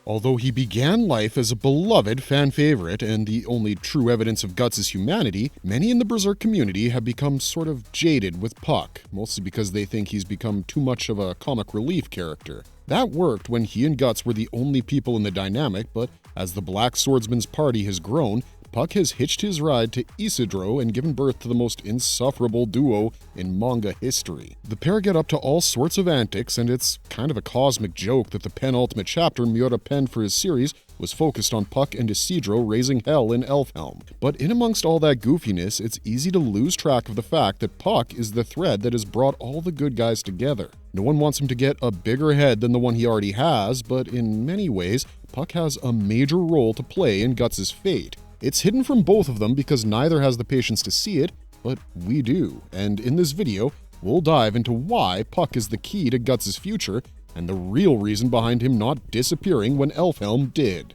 Although he began life as a beloved fan favorite and the only true evidence of Guts' humanity, many in the Berserk community have become sort of jaded with Puck, mostly because they think he's become too much of a comic relief character. That worked when he and Guts were the only people in the dynamic, but as the Black Swordsman's party has grown, Puck has hitched his ride to Isidro and given birth to the most insufferable duo in manga history. The pair get up to all sorts of antics, and it's kind of a cosmic joke that the penultimate chapter Miura penned for his series was focused on Puck and Isidro raising hell in Elfhelm. But in amongst all that goofiness, it's easy to lose track of the fact that Puck is the thread that has brought all the good guys together. No one wants him to get a bigger head than the one he already has, but in many ways, Puck has a major role to play in Guts' fate. It's hidden from both of them because neither has the patience to see it, but we do. And in this video, we'll dive into why Puck is the key to Guts' future and the real reason behind him not disappearing when Elfhelm did.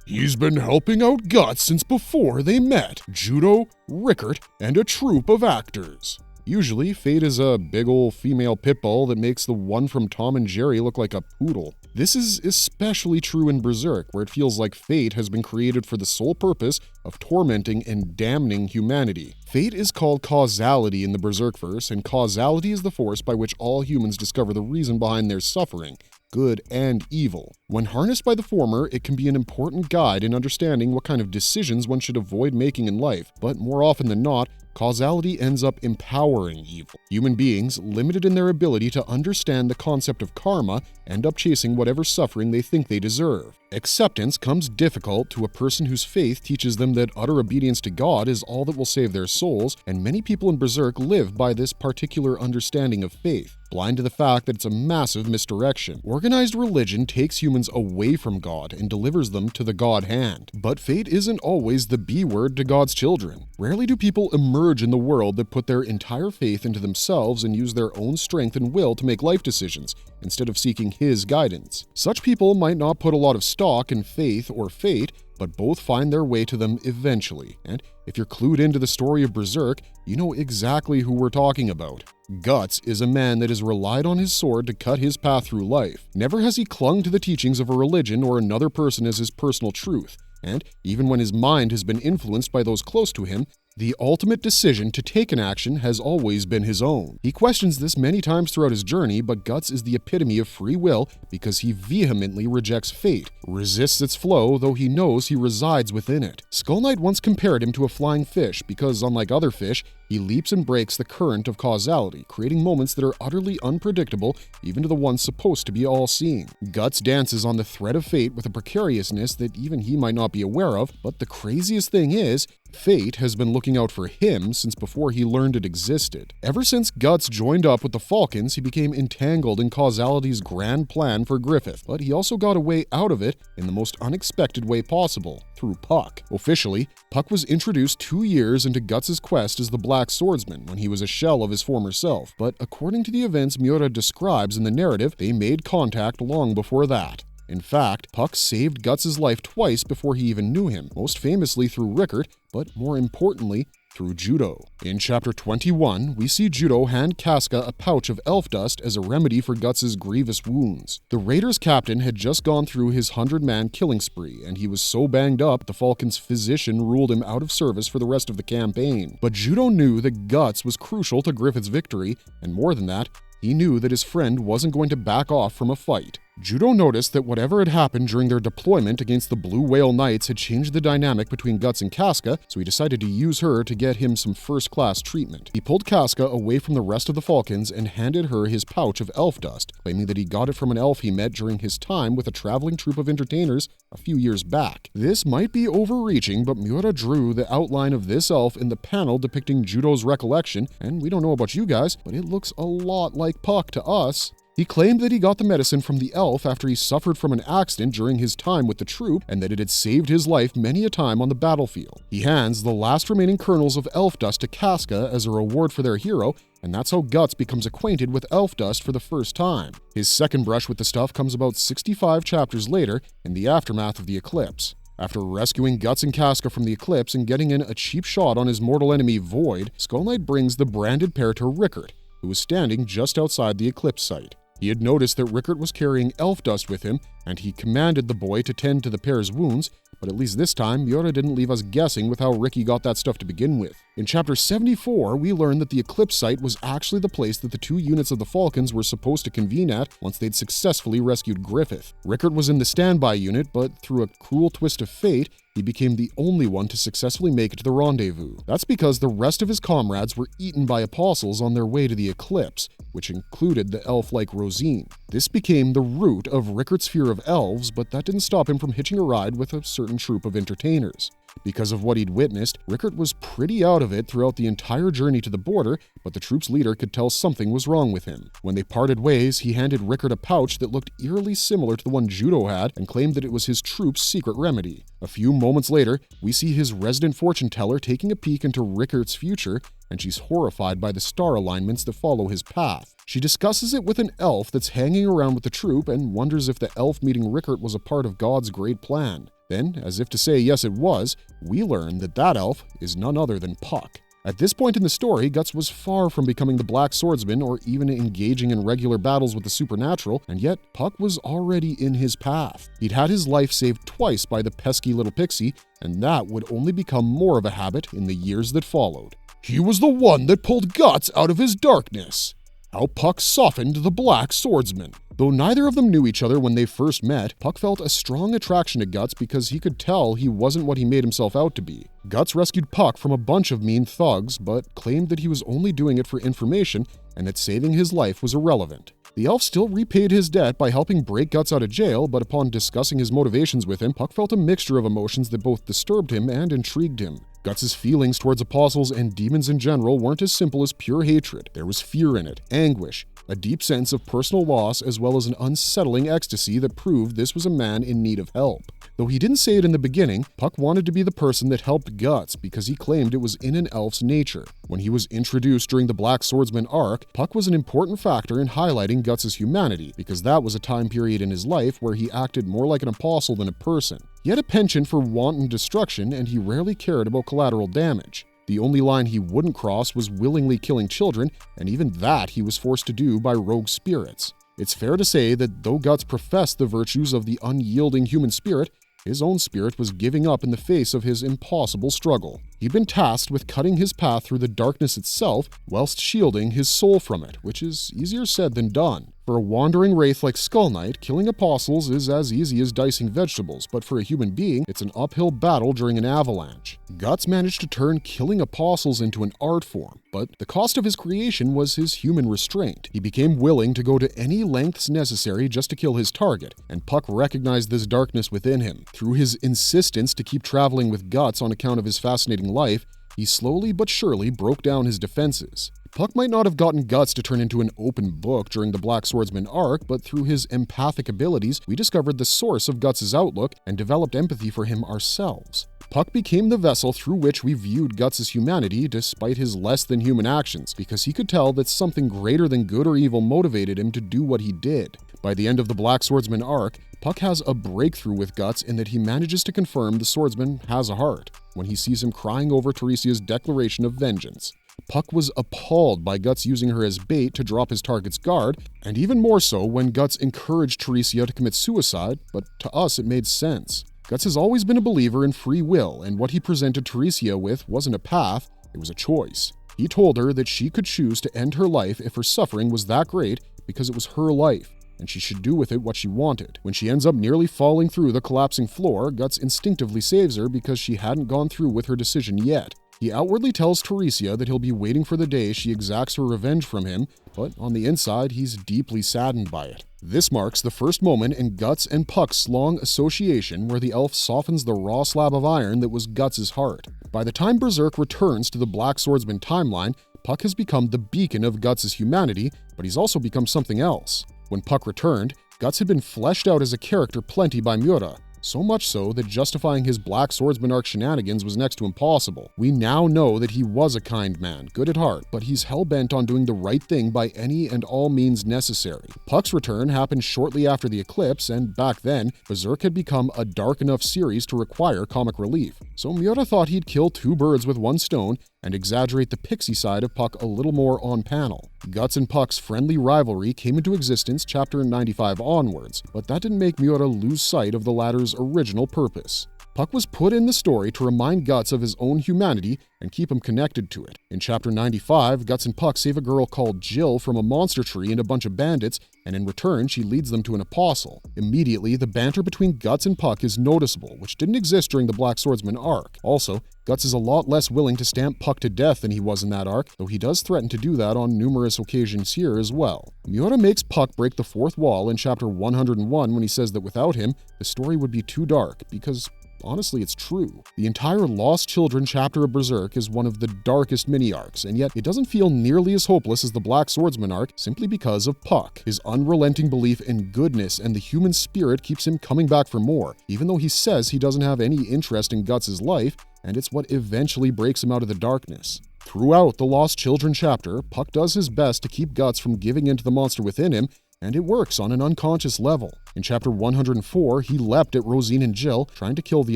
He's been helping out Guts since before they met. Judo, Rickert, and a troupe of actors. Usually, Fate is a big ol' female pitbull that makes the one from Tom and Jerry look like a poodle. This is especially true in Berserk, where it feels like Fate has been created for the sole purpose of tormenting and damning humanity. Fate is called causality in the Berserkverse, and causality is the force by which all humans discover the reason behind their suffering, good and evil. When harnessed by the former, it can be an important guide in understanding what kind of decisions one should avoid making in life, but more often than not, causality ends up empowering evil. Human beings, limited in their ability to understand the concept of karma, end up chasing whatever suffering they think they deserve. Acceptance comes difficult to a person whose faith teaches them that utter obedience to God is all that will save their souls, and many people in Berserk live by this particular understanding of faith, blind to the fact that it's a massive misdirection. Organized religion takes humans away from God and delivers them to the God hand. But fate isn't always the B word to God's children. Rarely do people emerge in the world that put their entire faith into themselves and use their own strength and will to make life decisions, instead of seeking His guidance. Such people might not put a lot of stock in faith or fate, but both find their way to them eventually. And if you're clued into the story of Berserk, you know exactly who we're talking about. Guts is a man that has relied on his sword to cut his path through life. Never has he clung to the teachings of a religion or another person as his personal truth. And even when his mind has been influenced by those close to him, the ultimate decision to take an action has always been his own. He questions this many times throughout his journey, but Guts is the epitome of free will because he vehemently rejects fate, resists its flow, though he knows he resides within it. Skull Knight once compared him to a flying fish because, unlike other fish, he leaps and breaks the current of causality, creating moments that are utterly unpredictable even to the ones supposed to be all-seeing. Guts dances on the thread of fate with a precariousness that even he might not be aware of, but the craziest thing is, fate has been looking out for him since before he learned it existed. Ever since Guts joined up with the Falcons, he became entangled in causality's grand plan for Griffith, but he also got a way out of it in the most unexpected way possible, through Puck. Officially, Puck was introduced 2 years into Guts' quest as the Black Swordsman when he was a shell of his former self, but according to the events Miura describes in the narrative, they made contact long before that. In fact, Puck saved Guts' life twice before he even knew him, most famously through Rickert, but more importantly, through Judo. In Chapter 21, we see Judo hand Casca a pouch of elf dust as a remedy for Guts' grievous wounds. The Raiders' captain had just gone through his 100-man killing spree, and he was so banged up the Falcons' physician ruled him out of service for the rest of the campaign. But Judo knew that Guts was crucial to Griffith's victory, and more than that, he knew that his friend wasn't going to back off from a fight. Judo noticed that whatever had happened during their deployment against the Blue Whale Knights had changed the dynamic between Guts and Casca, so he decided to use her to get him some first-class treatment. He pulled Casca away from the rest of the Falcons and handed her his pouch of elf dust, claiming that he got it from an elf he met during his time with a traveling troupe of entertainers a few years back. This might be overreaching, but Miura drew the outline of this elf in the panel depicting Judo's recollection, and we don't know about you guys, but it looks a lot like Puck to us. He claimed that he got the medicine from the elf after he suffered from an accident during his time with the troop, and that it had saved his life many a time on the battlefield. He hands the last remaining kernels of elf dust to Casca as a reward for their hero, and that's how Guts becomes acquainted with elf dust for the first time. His second brush with the stuff comes about 65 chapters later, in the aftermath of the eclipse. After rescuing Guts and Casca from the eclipse and getting in a cheap shot on his mortal enemy Void, Skull Knight brings the branded pair to Rickert, who was standing just outside the eclipse site. He had noticed that Rickert was carrying elf dust with him, and he commanded the boy to tend to the pair's wounds, but at least this time, Miura didn't leave us guessing with how Ricky got that stuff to begin with. In Chapter 74, we learn that the Eclipse site was actually the place that the two units of the Falcons were supposed to convene at once they'd successfully rescued Griffith. Rickert was in the standby unit, but through a cruel twist of fate, he became the only one to successfully make it to the rendezvous. That's because the rest of his comrades were eaten by apostles on their way to the Eclipse, which included the elf-like Rosine. This became the root of Rickert's fear of elves, but that didn't stop him from hitching a ride with a certain troop of entertainers. Because of what he'd witnessed, Rickert was pretty out of it throughout the entire journey to the border, but the troop's leader could tell something was wrong with him. When they parted ways, he handed Rickert a pouch that looked eerily similar to the one Judo had and claimed that it was his troop's secret remedy. A few moments later, we see his resident fortune teller taking a peek into Rickert's future, and she's horrified by the star alignments that follow his path. She discusses it with an elf that's hanging around with the troop and wonders if the elf meeting Rickert was a part of God's great plan. Then, as if to say yes it was, we learn that that elf is none other than Puck. At this point in the story, Guts was far from becoming the Black Swordsman or even engaging in regular battles with the supernatural, and yet Puck was already in his path. He'd had his life saved twice by the pesky little pixie, and that would only become more of a habit in the years that followed. He was the one that pulled Guts out of his darkness. How Puck softened the Black Swordsman. Though neither of them knew each other when they first met, Puck felt a strong attraction to Guts because he could tell he wasn't what he made himself out to be. Guts rescued Puck from a bunch of mean thugs, but claimed that he was only doing it for information and that saving his life was irrelevant. The elf still repaid his debt by helping break Guts out of jail, but upon discussing his motivations with him, Puck felt a mixture of emotions that both disturbed him and intrigued him. Guts' feelings towards apostles and demons in general weren't as simple as pure hatred. There was fear in it, anguish, a deep sense of personal loss, as well as an unsettling ecstasy that proved this was a man in need of help. Though he didn't say it in the beginning, Puck wanted to be the person that helped Guts because he claimed it was in an elf's nature. When he was introduced during the Black Swordsman arc, Puck was an important factor in highlighting Guts' humanity because that was a time period in his life where he acted more like an apostle than a person. He had a penchant for wanton destruction, and he rarely cared about collateral damage. The only line he wouldn't cross was willingly killing children, and even that he was forced to do by rogue spirits. It's fair to say that though Guts professed the virtues of the unyielding human spirit, his own spirit was giving up in the face of his impossible struggle. He'd been tasked with cutting his path through the darkness itself, whilst shielding his soul from it, which is easier said than done. For a wandering wraith like Skull Knight, killing apostles is as easy as dicing vegetables, but for a human being, it's an uphill battle during an avalanche. Guts managed to turn killing apostles into an art form, but the cost of his creation was his human restraint. He became willing to go to any lengths necessary just to kill his target, and Puck recognized this darkness within him. Through his insistence to keep traveling with Guts on account of his fascinating life, he slowly but surely broke down his defenses. Puck might not have gotten Guts to turn into an open book during the Black Swordsman arc, but through his empathic abilities, we discovered the source of Guts' outlook and developed empathy for him ourselves. Puck became the vessel through which we viewed Guts' humanity despite his less-than-human actions, because he could tell that something greater than good or evil motivated him to do what he did. By the end of the Black Swordsman arc, Puck has a breakthrough with Guts in that he manages to confirm the swordsman has a heart when he sees him crying over Teresia's declaration of vengeance. Puck was appalled by Guts using her as bait to drop his target's guard, and even more so when Guts encouraged Teresia to commit suicide, but to us it made sense. Guts has always been a believer in free will, and what he presented Teresia with wasn't a path, it was a choice. He told her that she could choose to end her life if her suffering was that great because it was her life, and she should do with it what she wanted. When she ends up nearly falling through the collapsing floor, Guts instinctively saves her because she hadn't gone through with her decision yet. He outwardly tells Teresia that he'll be waiting for the day she exacts her revenge from him, but on the inside, he's deeply saddened by it. This marks the first moment in Guts and Puck's long association where the elf softens the raw slab of iron that was Guts' heart. By the time Berserk returns to the Black Swordsman timeline, Puck has become the beacon of Guts' humanity, but he's also become something else. When Puck returned, Guts had been fleshed out as a character plenty by Miura, So much so that justifying his Black Swordsman arc shenanigans was next to impossible. We now know that he was a kind man, good at heart, but he's hell-bent on doing the right thing by any and all means necessary. Puck's return happened shortly after the eclipse, and back then, Berserk had become a dark enough series to require comic relief. So Miura thought he'd kill two birds with one stone and exaggerate the pixie side of Puck a little more on panel. Guts and Puck's friendly rivalry came into existence chapter 95 onwards, but that didn't make Miura lose sight of the latter's original purpose. Puck was put in the story to remind Guts of his own humanity and keep him connected to it. In chapter 95, Guts and Puck save a girl called Jill from a monster tree and a bunch of bandits, and in return, she leads them to an apostle. Immediately, the banter between Guts and Puck is noticeable, which didn't exist during the Black Swordsman arc. Also, Guts is a lot less willing to stamp Puck to death than he was in that arc, though he does threaten to do that on numerous occasions here as well. Miura makes Puck break the fourth wall in chapter 101 when he says that without him, the story would be too dark, because honestly, it's true. The entire Lost Children chapter of Berserk is one of the darkest mini-arcs, and yet it doesn't feel nearly as hopeless as the Black Swordsman arc simply because of Puck. His unrelenting belief in goodness and the human spirit keeps him coming back for more, even though he says he doesn't have any interest in Guts' life, and it's what eventually breaks him out of the darkness. Throughout the Lost Children chapter, Puck does his best to keep Guts from giving in to the monster within him, and it works on an unconscious level. In chapter 104, he leapt at Rosine and Jill, trying to kill the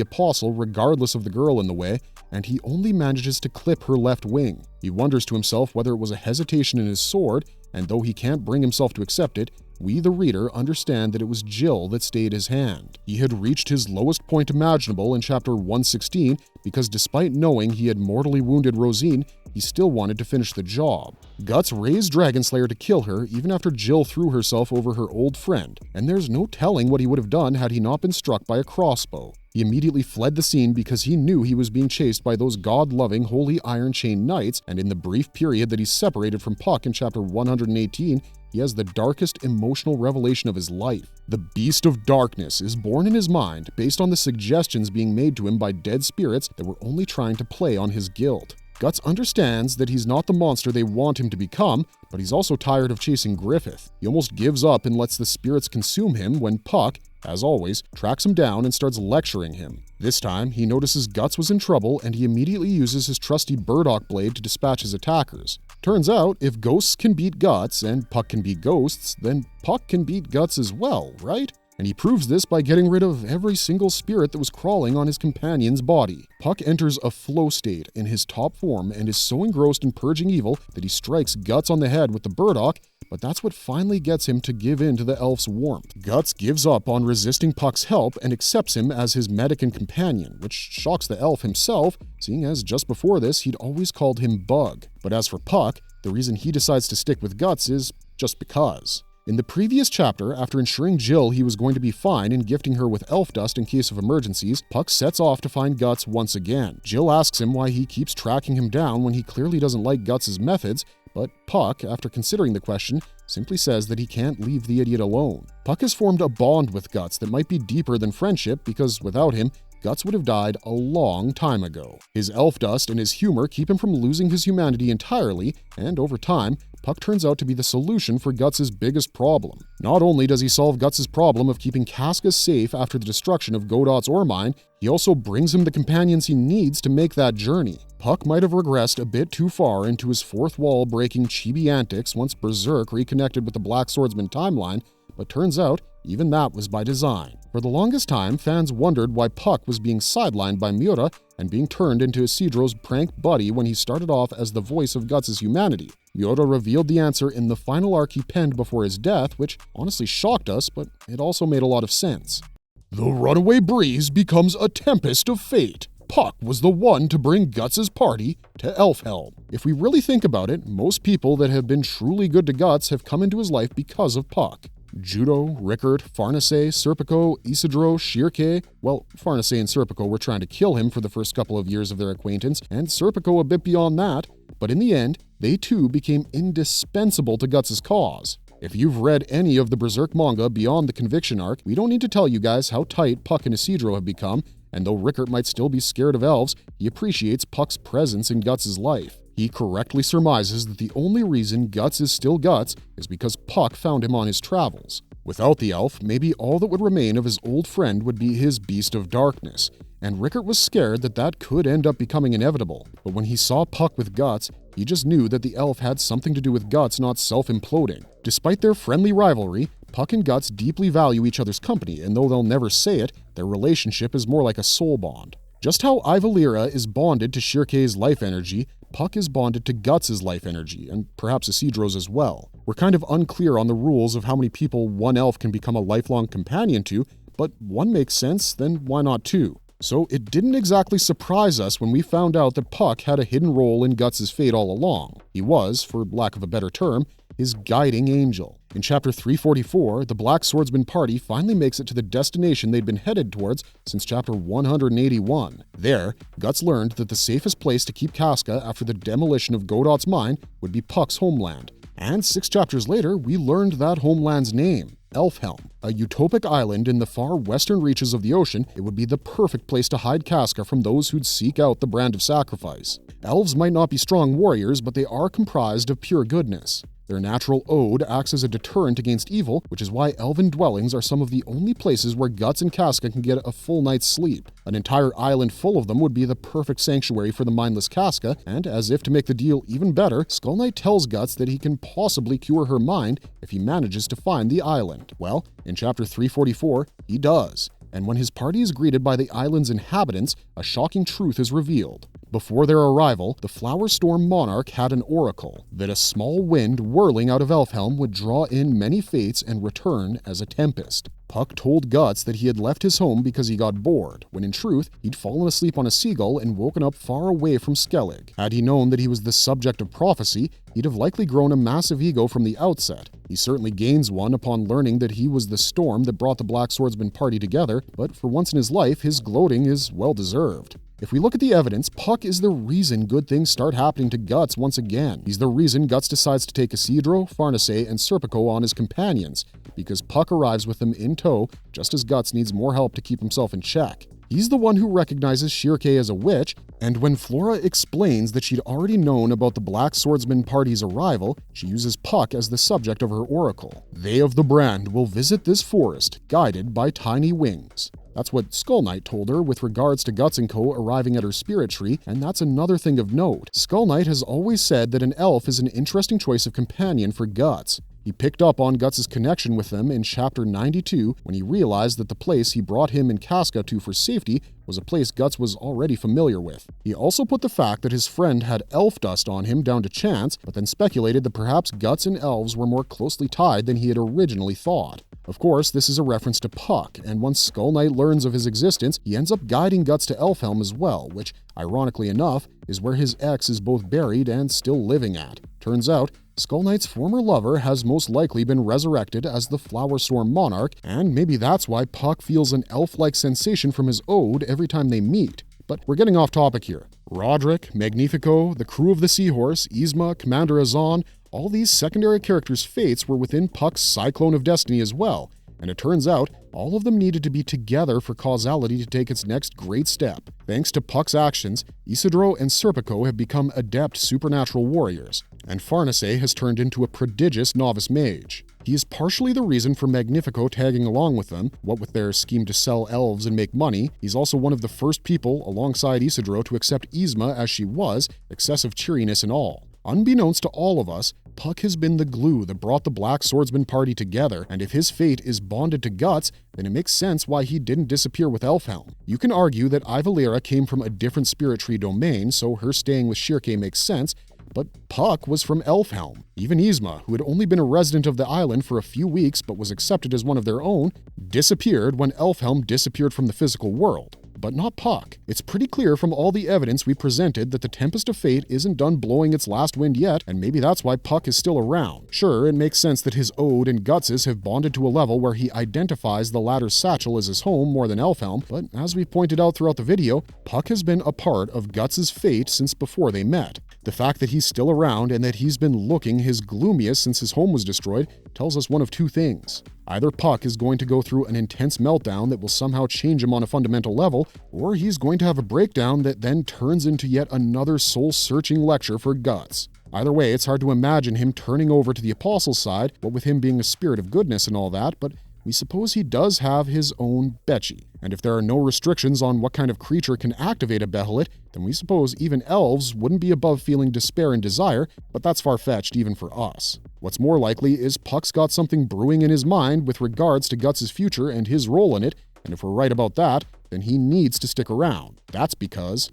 apostle regardless of the girl in the way, and he only manages to clip her left wing. He wonders to himself whether it was a hesitation in his sword, and though he can't bring himself to accept it, we, the reader, understand that it was Jill that stayed his hand. He had reached his lowest point imaginable in chapter 116 because despite knowing he had mortally wounded Rosine, he still wanted to finish the job. Guts raised Dragonslayer to kill her even after Jill threw herself over her old friend, and there's no telling what he would have done had he not been struck by a crossbow. He immediately fled the scene because he knew he was being chased by those god-loving Holy Iron Chain Knights, and in the brief period that he's separated from Puck in chapter 118, he has the darkest emotional revelation of his life. The Beast of Darkness is born in his mind based on the suggestions being made to him by dead spirits that were only trying to play on his guilt. Guts understands that he's not the monster they want him to become, but he's also tired of chasing Griffith. He almost gives up and lets the spirits consume him when Puck, as always, tracks him down and starts lecturing him. This time, he notices Guts was in trouble and he immediately uses his trusty burdock blade to dispatch his attackers. Turns out, if ghosts can beat Guts and Puck can beat ghosts, then Puck can beat Guts as well, right? And he proves this by getting rid of every single spirit that was crawling on his companion's body. Puck enters a flow state in his top form and is so engrossed in purging evil that he strikes Guts on the head with the burdock, but that's what finally gets him to give in to the elf's warmth. Guts gives up on resisting Puck's help and accepts him as his medic and companion, which shocks the elf himself, seeing as just before this he'd always called him Bug. But as for Puck, the reason he decides to stick with Guts is just because. In the previous chapter, after ensuring Jill he was going to be fine and gifting her with elf dust in case of emergencies, Puck sets off to find Guts once again. Jill asks him why he keeps tracking him down when he clearly doesn't like Guts' methods, but Puck, after considering the question, simply says that he can't leave the idiot alone. Puck has formed a bond with Guts that might be deeper than friendship because without him, Guts would have died a long time ago. His elf dust and his humor keep him from losing his humanity entirely, and over time, Puck turns out to be the solution for Guts' biggest problem. Not only does he solve Guts' problem of keeping Casca safe after the destruction of Godot's ore mine, he also brings him the companions he needs to make that journey. Puck might have regressed a bit too far into his fourth wall breaking chibi antics once Berserk reconnected with the Black Swordsman timeline, but turns out even that was by design. For the longest time, fans wondered why Puck was being sidelined by Miura and being turned into Isidro's prank buddy when he started off as the voice of Guts' humanity. Miura revealed the answer in the final arc he penned before his death, which honestly shocked us, but it also made a lot of sense. The runaway breeze becomes a tempest of fate. Puck was the one to bring Guts' party to Elfhelm. If we really think about it, most people that have been truly good to Guts have come into his life because of Puck. Judo, Rickert, Farnese, Serpico, Isidro, Shirke. Well, Farnese and Serpico were trying to kill him for the first couple of years of their acquaintance, and Serpico a bit beyond that, but in the end, they too became indispensable to Guts' cause. If you've read any of the Berserk manga beyond the Conviction arc, we don't need to tell you guys how tight Puck and Isidro have become, and though Rickert might still be scared of elves, he appreciates Puck's presence in Guts' life. He correctly surmises that the only reason Guts is still Guts is because Puck found him on his travels. Without the elf, maybe all that would remain of his old friend would be his beast of darkness, and Rickert was scared that that could end up becoming inevitable. But when he saw Puck with Guts, he just knew that the elf had something to do with Guts not self-imploding. Despite their friendly rivalry, Puck and Guts deeply value each other's company, and though they'll never say it, their relationship is more like a soul bond. Just how Ivalira is bonded to Shirkei's life energy, Puck is bonded to Guts' life energy, and perhaps Isidro's as well. We're kind of unclear on the rules of how many people one elf can become a lifelong companion to, but one makes sense, then why not two? So it didn't exactly surprise us when we found out that Puck had a hidden role in Guts' fate all along. He was, for lack of a better term, his guiding angel. In chapter 344, the Black Swordsman party finally makes it to the destination they'd been headed towards since chapter 181. There, Guts learned that the safest place to keep Casca after the demolition of Godot's mine would be Puck's homeland. And 6 chapters later, we learned that homeland's name, Elfhelm. A utopic island in the far western reaches of the ocean, it would be the perfect place to hide Casca from those who'd seek out the brand of sacrifice. Elves might not be strong warriors, but they are comprised of pure goodness. Their natural ode acts as a deterrent against evil, which is why elven dwellings are some of the only places where Guts and Casca can get a full night's sleep. An entire island full of them would be the perfect sanctuary for the mindless Casca, and as if to make the deal even better, Skull Knight tells Guts that he can possibly cure her mind if he manages to find the island. Well, in chapter 344, he does. And when his party is greeted by the island's inhabitants, a shocking truth is revealed. Before their arrival, the Flower Storm Monarch had an oracle that a small wind whirling out of Elfhelm would draw in many fates and return as a tempest. Puck told Guts that he had left his home because he got bored, when in truth, he'd fallen asleep on a seagull and woken up far away from Skellig. Had he known that he was the subject of prophecy, he'd have likely grown a massive ego from the outset. He certainly gains one upon learning that he was the storm that brought the Black Swordsman party together, but for once in his life, his gloating is well-deserved. If we look at the evidence, Puck is the reason good things start happening to Guts once again. He's the reason Guts decides to take Isidro, Farnace, and Serpico on as companions, because Puck arrives with them in tow just as Guts needs more help to keep himself in check. He's the one who recognizes Shirkei as a witch, and when Flora explains that she'd already known about the Black Swordsman party's arrival, she uses Puck as the subject of her oracle. They of the brand will visit this forest, guided by tiny wings. That's what Skull Knight told her with regards to Guts & Co. arriving at her spirit tree, and that's another thing of note. Skull Knight has always said that an elf is an interesting choice of companion for Guts. He picked up on Guts' connection with them in chapter 92 when he realized that the place he brought him and Casca to for safety was a place Guts was already familiar with. He also put the fact that his friend had elf dust on him down to chance, but then speculated that perhaps Guts and elves were more closely tied than he had originally thought. Of course, this is a reference to Puck, and once Skull Knight learns of his existence, he ends up guiding Guts to Elfhelm as well, which, ironically enough, is where his ex is both buried and still living at. Turns out, Skull Knight's former lover has most likely been resurrected as the Flower Storm Monarch, and maybe that's why Puck feels an elf-like sensation from his ode every time they meet. But we're getting off topic here. Roderick, Magnifico, the crew of the Seahorse, Yzma, Commander Azan, all these secondary characters' fates were within Puck's Cyclone of Destiny as well, and it turns out all of them needed to be together for causality to take its next great step. Thanks to Puck's actions, Isidro and Serpico have become adept supernatural warriors, and Farnace has turned into a prodigious novice mage. He is partially the reason for Magnifico tagging along with them, what with their scheme to sell elves and make money. He's also one of the first people, alongside Isidro, to accept Yzma as she was, excessive cheeriness and all. Unbeknownst to all of us, Puck has been the glue that brought the Black Swordsman party together, and if his fate is bonded to Guts, then it makes sense why he didn't disappear with Elfhelm. You can argue that Ivalira came from a different spirit tree domain, so her staying with Shirkei makes sense, but Puck was from Elfhelm. Even Yzma, who had only been a resident of the island for a few weeks but was accepted as one of their own, disappeared when Elfhelm disappeared from the physical world. But not Puck. It's pretty clear from all the evidence we presented that the Tempest of Fate isn't done blowing its last wind yet, and maybe that's why Puck is still around. Sure, it makes sense that his ode and Gutses have bonded to a level where he identifies the latter's satchel as his home more than Elfhelm, but as we pointed out throughout the video, Puck has been a part of Guts' fate since before they met. The fact that he's still around and that he's been looking his gloomiest since his home was destroyed tells us one of two things. Either Puck is going to go through an intense meltdown that will somehow change him on a fundamental level, or he's going to have a breakdown that then turns into yet another soul-searching lecture for Guts. Either way, it's hard to imagine him turning over to the apostles' side, what with him being a spirit of goodness and all that, but we suppose he does have his own Bechi. And if there are no restrictions on what kind of creature can activate a Behelit, then we suppose even elves wouldn't be above feeling despair and desire, but that's far-fetched even for us. What's more likely is Puck's got something brewing in his mind with regards to Guts' future and his role in it, and if we're right about that, then he needs to stick around. That's because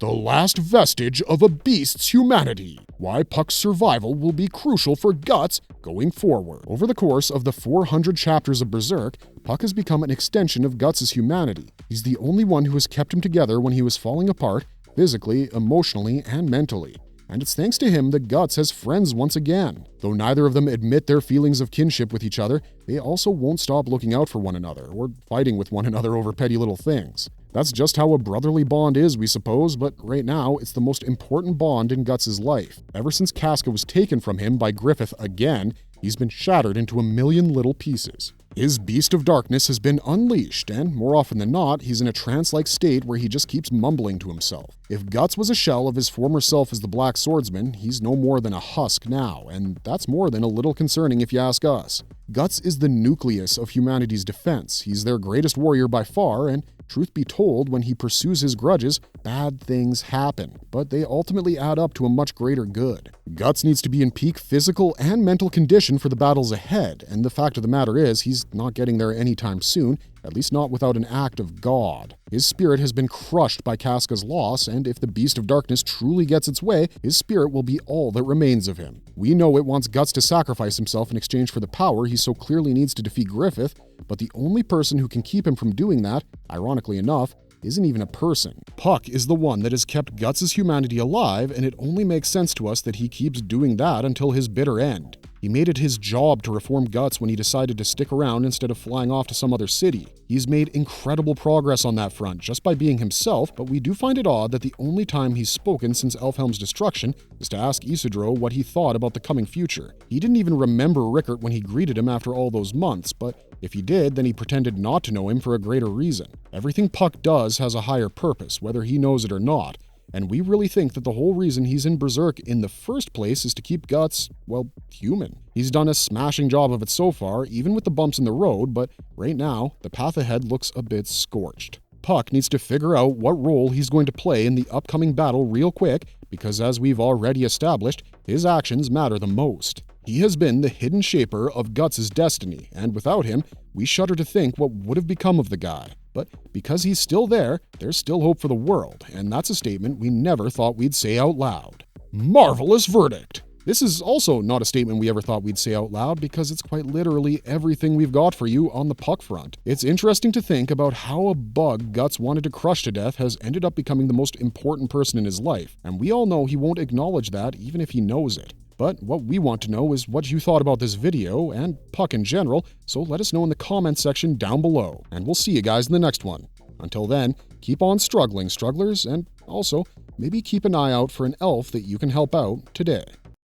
the last vestige of a beast's humanity. Why Puck's survival will be crucial for Guts going forward. Over the course of the 400 chapters of Berserk, Puck has become an extension of Guts' humanity. He's the only one who has kept him together when he was falling apart, physically, emotionally, and mentally. And it's thanks to him that Guts has friends once again. Though neither of them admit their feelings of kinship with each other, they also won't stop looking out for one another, or fighting with one another over petty little things. That's just how a brotherly bond is, we suppose, but right now, it's the most important bond in Guts' life. Ever since Casca was taken from him by Griffith again, he's been shattered into a million little pieces. His beast of darkness has been unleashed, and more often than not, he's in a trance-like state where he just keeps mumbling to himself. If Guts was a shell of his former self as the Black Swordsman, he's no more than a husk now, and that's more than a little concerning if you ask us. Guts is the nucleus of humanity's defense. He's their greatest warrior by far, and truth be told, when he pursues his grudges, bad things happen, but they ultimately add up to a much greater good. Guts needs to be in peak physical and mental condition for the battles ahead, and the fact of the matter is, he's not getting there anytime soon, at least not without an act of God. His spirit has been crushed by Casca's loss, and if the Beast of Darkness truly gets its way, his spirit will be all that remains of him. We know it wants Guts to sacrifice himself in exchange for the power he so clearly needs to defeat Griffith, but the only person who can keep him from doing that, ironically enough, isn't even a person. Puck is the one that has kept Guts' humanity alive, and it only makes sense to us that he keeps doing that until his bitter end. He made it his job to reform Guts when he decided to stick around instead of flying off to some other city. He's made incredible progress on that front just by being himself, but we do find it odd that the only time he's spoken since Elfhelm's destruction is to ask Isidro what he thought about the coming future. He didn't even remember Rickert when he greeted him after all those months, but if he did, then he pretended not to know him for a greater reason. Everything Puck does has a higher purpose, whether he knows it or not. And we really think that the whole reason he's in Berserk in the first place is to keep Guts, well, human. He's done a smashing job of it so far, even with the bumps in the road, but right now, the path ahead looks a bit scorched. Puck needs to figure out what role he's going to play in the upcoming battle real quick, because as we've already established, his actions matter the most. He has been the hidden shaper of Guts' destiny, and without him, we shudder to think what would have become of the guy. But because he's still there, there's still hope for the world, and that's a statement we never thought we'd say out loud. Marvelous verdict! This is also not a statement we ever thought we'd say out loud because it's quite literally everything we've got for you on the Puck front. It's interesting to think about how a bug Guts wanted to crush to death has ended up becoming the most important person in his life, and we all know he won't acknowledge that even if he knows it. But what we want to know is what you thought about this video, and Puck in general, so let us know in the comments section down below, and we'll see you guys in the next one. Until then, keep on struggling, strugglers, and also, maybe keep an eye out for an elf that you can help out today.